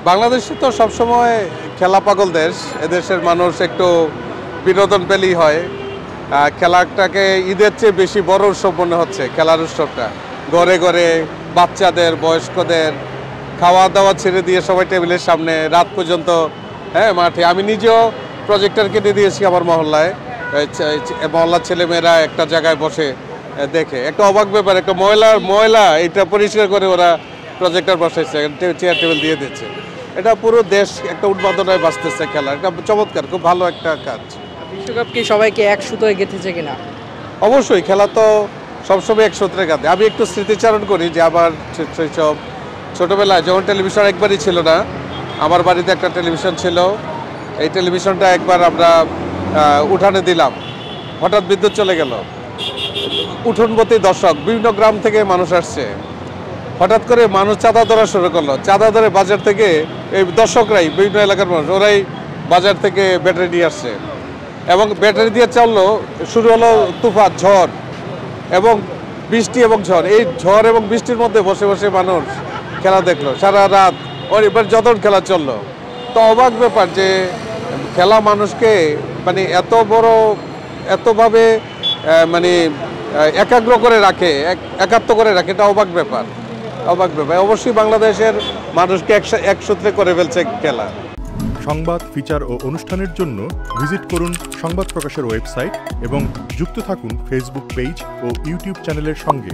বাংলাদেশে তো সবসময় খেলা পাগল দেশ। এদেশের মানুষ একটু বিনোদন পেলেই হয়। খেলাটাকে ঈদের চেয়ে বেশি বড় উৎসব মনে হচ্ছে খেলার উৎসবটা। ঘরে ঘরে বাচ্চাদের, বয়স্কদের খাওয়া দাওয়া ছেড়ে দিয়ে সবাই টেবিলের সামনে রাত পর্যন্ত, হ্যাঁ, মাঠে। আমি নিজেও প্রজেক্টর কেটে দিয়েছি আমার মহল্লায়। মহল্লার ছেলেমেয়েরা একটা জায়গায় বসে দেখে। একটা অবাক ব্যাপার, একটা ময়লা এটা পরিষ্কার করে ওরা প্রজেক্টর বসাইছে, চেয়ার টেবিল দিয়ে দিচ্ছে। এটা পুরো দেশ একটা উন্মাদনায় বাঁচতেছে খেলা। এটা চমৎকার, খুব ভালো একটা কাজ। বিশ্বকাপ কি সবাইকে এক সুতোয় গেঁথেছে কিনা? অবশ্যই, খেলা তো সবসময় এক সূত্রে গাঁথে। আমি একটু স্মৃতিচারণ করি যে আমার শৈশব ছোটোবেলায় যখন টেলিভিশন একবারই ছিল না, আমার বাড়িতে একটা টেলিভিশন ছিল। এই টেলিভিশনটা একবার আমরা উঠানে দিলাম, হঠাৎ বিদ্যুৎ চলে গেল। উঠোনবর্তী দর্শক, বিভিন্ন গ্রাম থেকে মানুষ আসছে। হঠাৎ করে মানুষ চাঁদা ধরা শুরু করলো। চাঁদা ধরে বাজার থেকে এই দর্শকরাই, বিভিন্ন এলাকার মানুষ, ওরাই বাজার থেকে ব্যাটারি নিয়ে আসছে এবং ব্যাটারি দিয়ে চললো। শুরু হলো তুফান, ঝড় এবং বৃষ্টি এবং ঝড়। এই ঝড় এবং বৃষ্টির মধ্যে বসে বসে মানুষ খেলা দেখলো সারা রাত। ওর এবার যতন খেলা চললো। তো অবাক ব্যাপার যে খেলা মানুষকে মানে এত বড়, এতভাবে মানে একাগ্র করে রাখে, একাত্ম করে রাখে। এটা অবাক ব্যাপার, অবাক ব্যাপার। অবশ্যই বাংলাদেশের মানুষকে এক সূত্রে করে ফেলছে খেলা। সংবাদ, ফিচার ও অনুষ্ঠানের জন্য ভিজিট করুন সংবাদ প্রকাশের ওয়েবসাইট এবং যুক্ত থাকুন ফেসবুক পেজ ও ইউটিউব চ্যানেলের সঙ্গে।